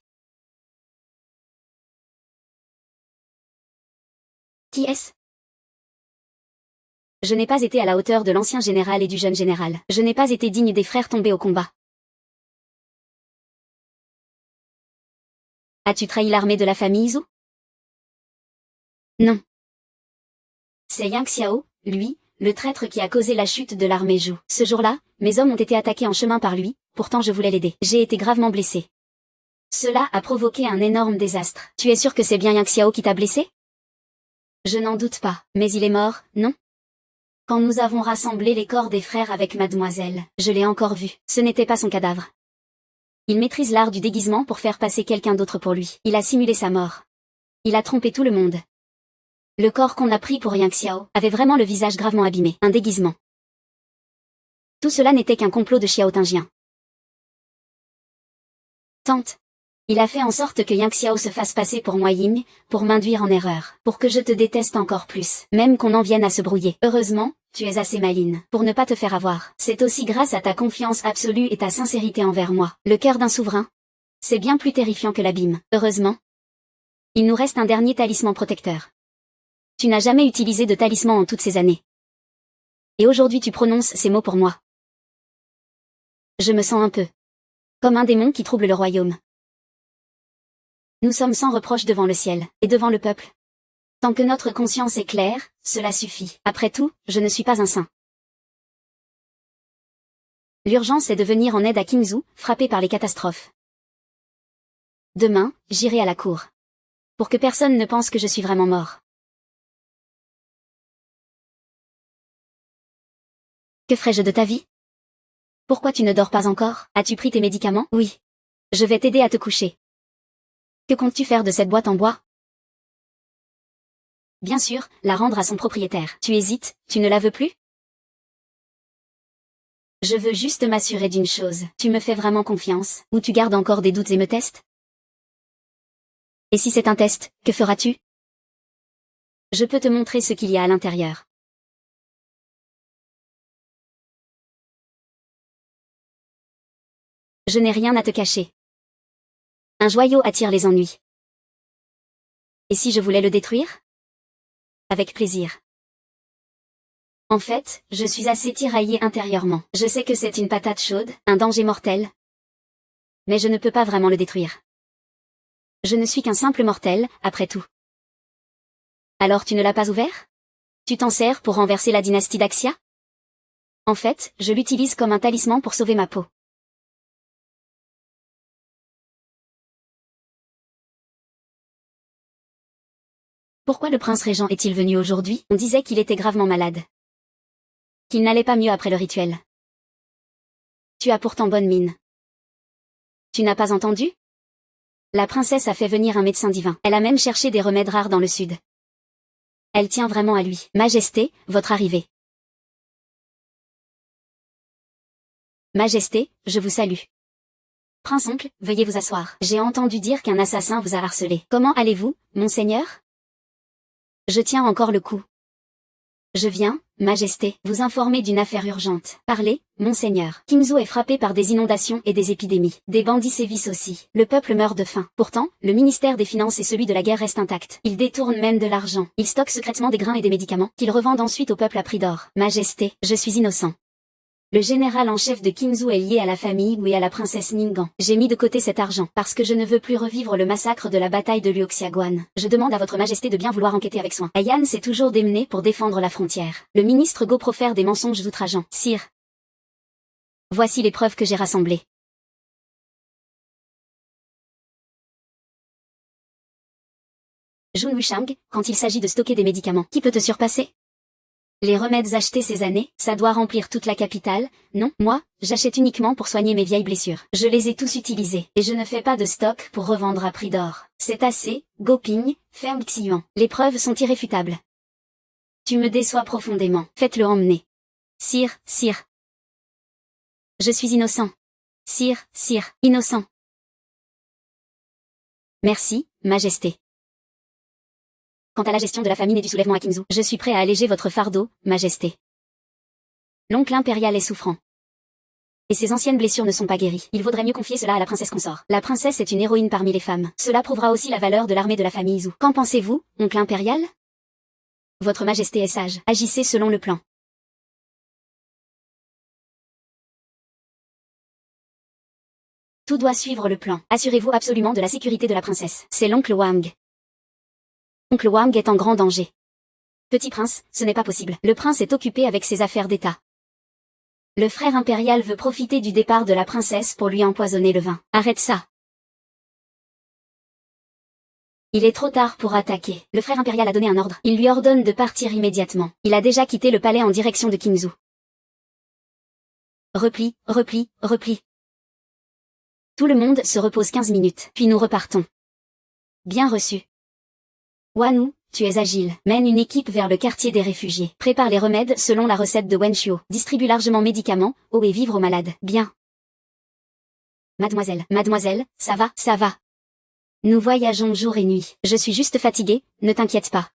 Qui est-ce? Je n'ai pas été à la hauteur de l'ancien général et du jeune général. Je n'ai pas été digne des frères tombés au combat. As-tu trahi l'armée de la famille Zhou? Non. C'est Yang Xiao, lui, le traître qui a causé la chute de l'armée Zhou. Ce jour-là, mes hommes ont été attaqués en chemin par lui, pourtant je voulais l'aider. J'ai été gravement blessé. Cela a provoqué un énorme désastre. Tu es sûr que c'est bien Yang Xiao qui t'a blessé? Je n'en doute pas, mais il est mort, non? Quand nous avons rassemblé les corps des frères avec mademoiselle, je l'ai encore vu. Ce n'était pas son cadavre. Il maîtrise l'art du déguisement pour faire passer quelqu'un d'autre pour lui. Il a simulé sa mort. Il a trompé tout le monde. Le corps qu'on a pris pour Yang Xiao avait vraiment le visage gravement abîmé, un déguisement. Tout cela n'était qu'un complot de Xiao Tingien. Tante. Il a fait en sorte que Yang Xiao se fasse passer pour moi Ying, pour m'induire en erreur, pour que je te déteste encore plus, même qu'on en vienne à se brouiller. Heureusement, tu es assez maline pour ne pas te faire avoir. C'est aussi grâce à ta confiance absolue et ta sincérité envers moi. Le cœur d'un souverain, c'est bien plus terrifiant que l'abîme. Heureusement, il nous reste un dernier talisman protecteur. Tu n'as jamais utilisé de talisman en toutes ces années. Et aujourd'hui tu prononces ces mots pour moi. Je me sens un peu comme un démon qui trouble le royaume. Nous sommes sans reproche devant le ciel, et devant le peuple. Tant que notre conscience est claire, cela suffit. Après tout, je ne suis pas un saint. L'urgence est de venir en aide à Qingzhou, frappé par les catastrophes. Demain, j'irai à la cour. Pour que personne ne pense que je suis vraiment mort. Que ferais-je de ta vie? Pourquoi tu ne dors pas encore? As-tu pris tes médicaments? Oui. Je vais t'aider à te coucher. Que comptes-tu faire de cette boîte en bois? Bien sûr, la rendre à son propriétaire. Tu hésites, tu ne la veux plus? Je veux juste m'assurer d'une chose. Tu me fais vraiment confiance, ou tu gardes encore des doutes et me testes? Et si c'est un test, que feras-tu? Je peux te montrer ce qu'il y a à l'intérieur. Je n'ai rien à te cacher. Un joyau attire les ennuis. Et si je voulais le détruire? Avec plaisir. En fait, je suis assez tiraillée intérieurement. Je sais que c'est une patate chaude, un danger mortel. Mais je ne peux pas vraiment le détruire. Je ne suis qu'un simple mortel, après tout. Alors tu ne l'as pas ouvert? Tu t'en sers pour renverser la dynastie d'Axia? En fait, je l'utilise comme un talisman pour sauver ma peau. Pourquoi le prince régent est-il venu aujourd'hui? On disait qu'il était gravement malade. Qu'il n'allait pas mieux après le rituel. Tu as pourtant bonne mine. Tu n'as pas entendu? La princesse a fait venir un médecin divin. Elle a même cherché des remèdes rares dans le sud. Elle tient vraiment à lui. Majesté, votre arrivée. Majesté, je vous salue. Prince-oncle, veuillez vous asseoir. J'ai entendu dire qu'un assassin vous a harcelé. Comment allez-vous, monseigneur? Je tiens encore le coup. Je viens, Majesté, vous informer d'une affaire urgente. Parlez, monseigneur. Qingzhou est frappé par des inondations et des épidémies. Des bandits sévissent aussi. Le peuple meurt de faim. Pourtant, le ministère des Finances et celui de la guerre restent intacts. Ils détournent même de l'argent. Ils stockent secrètement des grains et des médicaments, qu'ils revendent ensuite au peuple à prix d'or. Majesté, je suis innocent. Le général en chef de Qingzhou est lié à la famille Wu et à la princesse Ningguang. J'ai mis de côté cet argent, parce que je ne veux plus revivre le massacre de la bataille de Luoxiaguan. Je demande à votre majesté de bien vouloir enquêter avec soin. Ayan s'est toujours démené pour défendre la frontière. Le ministre Go profère des mensonges outrageants. Sire. Voici les preuves que j'ai rassemblées. Jun Wushang, quand il s'agit de stocker des médicaments, qui peut te surpasser? Les remèdes achetés ces années, ça doit remplir toute la capitale. Non, moi, j'achète uniquement pour soigner mes vieilles blessures. Je les ai tous utilisés, et je ne fais pas de stock pour revendre à prix d'or. C'est assez, Goping, ferme Xiuan. Les preuves sont irréfutables. Tu me déçois profondément. Faites-le emmener. Sire, sire. Je suis innocent. Sire, sire, innocent. Merci, Majesté. Quant à la gestion de la famine et du soulèvement à Qingzhou, je suis prêt à alléger votre fardeau, Majesté. L'oncle impérial est souffrant. Et ses anciennes blessures ne sont pas guéries. Il vaudrait mieux confier cela à la princesse consort. La princesse est une héroïne parmi les femmes. Cela prouvera aussi la valeur de l'armée de la famille Zhou. Qu'en pensez-vous, oncle impérial? Votre Majesté est sage. Agissez selon le plan. Tout doit suivre le plan. Assurez-vous absolument de la sécurité de la princesse. C'est l'oncle Wang. Oncle Wang est en grand danger. Petit prince, ce n'est pas possible. Le prince est occupé avec ses affaires d'État. Le frère impérial veut profiter du départ de la princesse pour lui empoisonner le vin. Arrête ça. Il est trop tard pour attaquer. Le frère impérial a donné un ordre. Il lui ordonne de partir immédiatement. Il a déjà quitté le palais en direction de Qingzhou. Repli, repli, repli. Tout le monde se repose 15 minutes, puis nous repartons. Bien reçu. Wanu, tu es agile. Mène une équipe vers le quartier des réfugiés. Prépare les remèdes selon la recette de Wen Shuo. Distribue largement médicaments, eau et vivres aux malades. Bien. Mademoiselle, ça va, ça va. Nous voyageons jour et nuit. Je suis juste fatiguée, ne t'inquiète pas.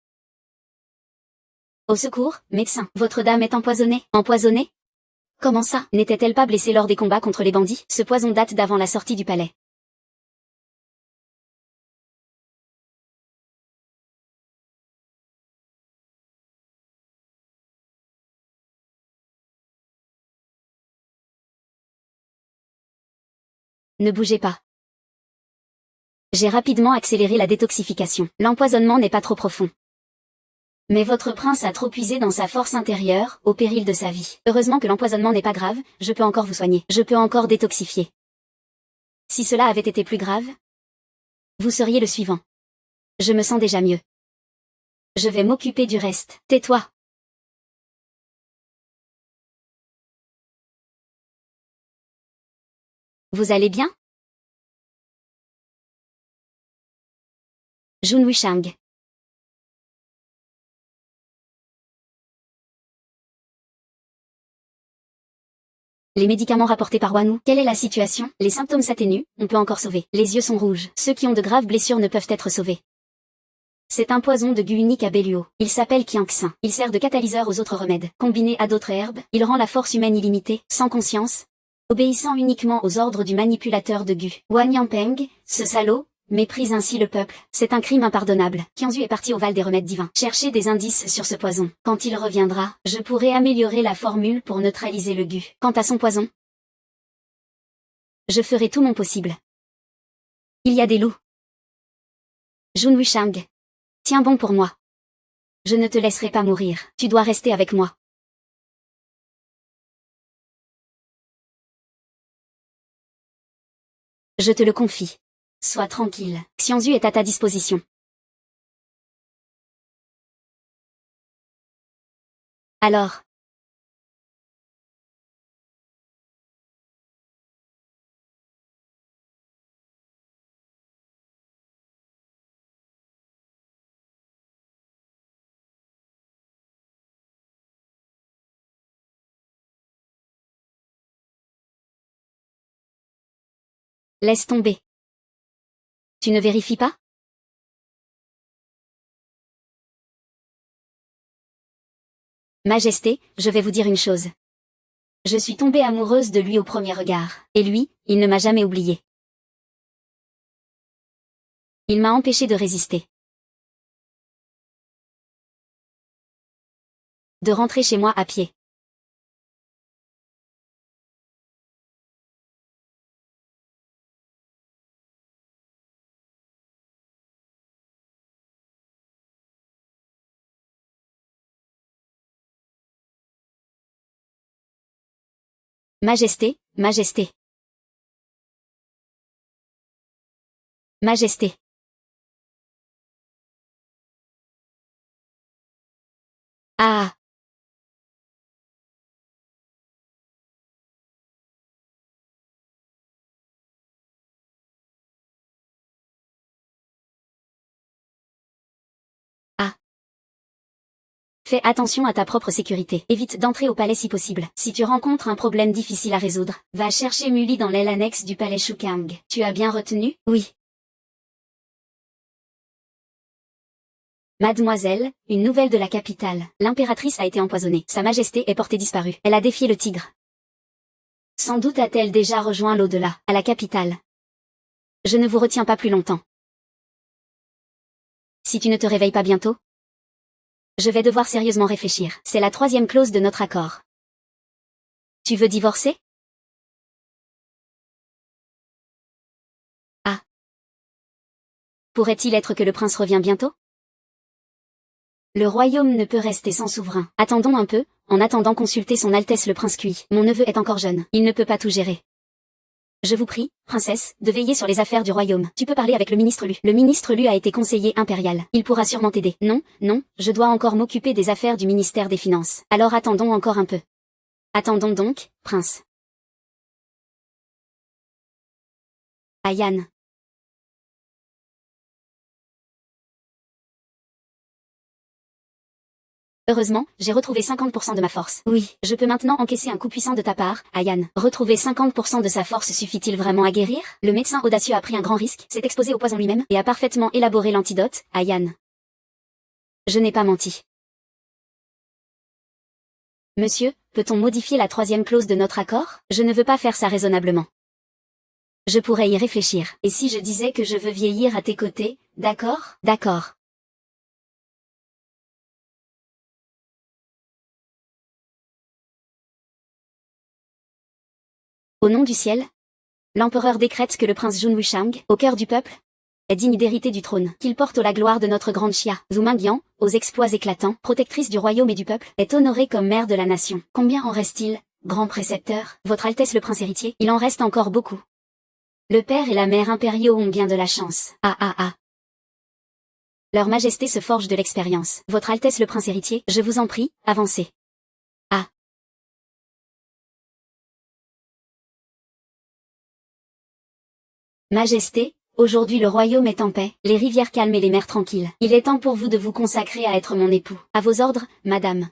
Au secours, médecin. Votre dame est empoisonnée. Empoisonnée? Comment ça? N'était-elle pas blessée lors des combats contre les bandits? Ce poison date d'avant la sortie du palais. Ne bougez pas. J'ai rapidement accéléré la détoxification. L'empoisonnement n'est pas trop profond. Mais votre prince a trop puisé dans sa force intérieure, au péril de sa vie. Heureusement que l'empoisonnement n'est pas grave, je peux encore vous soigner. Je peux encore détoxifier. Si cela avait été plus grave, vous seriez le suivant. Je me sens déjà mieux. Je vais m'occuper du reste. Tais-toi. Vous allez bien? Jun Wushang. Les médicaments rapportés par Wanu. Quelle est la situation? Les symptômes s'atténuent, on peut encore sauver. Les yeux sont rouges. Ceux qui ont de graves blessures ne peuvent être sauvés. C'est un poison de gu unique à Belluo. Il s'appelle Qiangxin. Il sert de catalyseur aux autres remèdes. Combiné à d'autres herbes, il rend la force humaine illimitée, sans conscience, obéissant uniquement aux ordres du manipulateur de gu. Wang Yangpeng, ce salaud, méprise ainsi le peuple. C'est un crime impardonnable. Qianzu est parti au Val des remèdes divins. Cherchez des indices sur ce poison. Quand il reviendra, je pourrai améliorer la formule pour neutraliser le gu. Quant à son poison, je ferai tout mon possible. Il y a des loups. Jun Wushang. Tiens bon pour moi. Je ne te laisserai pas mourir. Tu dois rester avec moi. Je te le confie. Sois tranquille. Xianzu est à ta disposition. Alors. Laisse tomber. Tu ne vérifies pas? Majesté, je vais vous dire une chose. Je suis tombée amoureuse de lui au premier regard. Et lui, il ne m'a jamais oubliée. Il m'a empêché de résister. De rentrer chez moi à pied. Majesté, Majesté. Majesté. Ah. Ah. Fais attention à ta propre sécurité. Évite d'entrer au palais si possible. Si tu rencontres un problème difficile à résoudre, va chercher Muli dans l'aile annexe du palais Shukang. Tu as bien retenu? Oui. Mademoiselle, une nouvelle de la capitale. L'impératrice a été empoisonnée. Sa majesté est portée disparue. Elle a défié le tigre. Sans doute a-t-elle déjà rejoint l'au-delà, à la capitale. Je ne vous retiens pas plus longtemps. Si tu ne te réveilles pas bientôt, je vais devoir sérieusement réfléchir. C'est la 3e clause de notre accord. Tu veux divorcer? Pourrait-il être que le prince revient bientôt? Le royaume ne peut rester sans souverain. Attendons un peu, en attendant consulter son Altesse le prince Cui. Mon neveu est encore jeune, il ne peut pas tout gérer. Je vous prie, princesse, de veiller sur les affaires du royaume. Tu peux parler avec le ministre Lu. Le ministre Lu a été conseiller impérial. Il pourra sûrement t'aider. Non, non, je dois encore m'occuper des affaires du ministère des Finances. Alors attendons encore un peu. Attendons donc, prince. Ayan. Heureusement, j'ai retrouvé 50% de ma force. Oui, je peux maintenant encaisser un coup puissant de ta part, Ayan. Retrouver 50% de sa force suffit-il vraiment à guérir? Le médecin audacieux a pris un grand risque, s'est exposé au poison lui-même, et a parfaitement élaboré l'antidote, Ayan. Je n'ai pas menti. Monsieur, peut-on modifier la 3e clause de notre accord? Je ne veux pas faire ça raisonnablement. Je pourrais y réfléchir. Et si je disais que je veux vieillir à tes côtés, d'accord? D'accord. Au nom du ciel, l'empereur décrète que le prince Jun Wushang, au cœur du peuple, est digne d'hériter du trône, qu'il porte la gloire de notre grande Xia, Zhu Mingyan, aux exploits éclatants, protectrice du royaume et du peuple, est honorée comme mère de la nation. Combien en reste-t-il, grand précepteur, votre Altesse le prince héritier? Il en reste encore beaucoup. Le père et la mère impériaux ont bien de la chance. Ah ah ah. Leur Majesté se forge de l'expérience. Votre Altesse le prince héritier, je vous en prie, avancez. Ah. Majesté, aujourd'hui le royaume est en paix, les rivières calmes et les mers tranquilles. Il est temps pour vous de vous consacrer à être mon époux. À vos ordres, madame.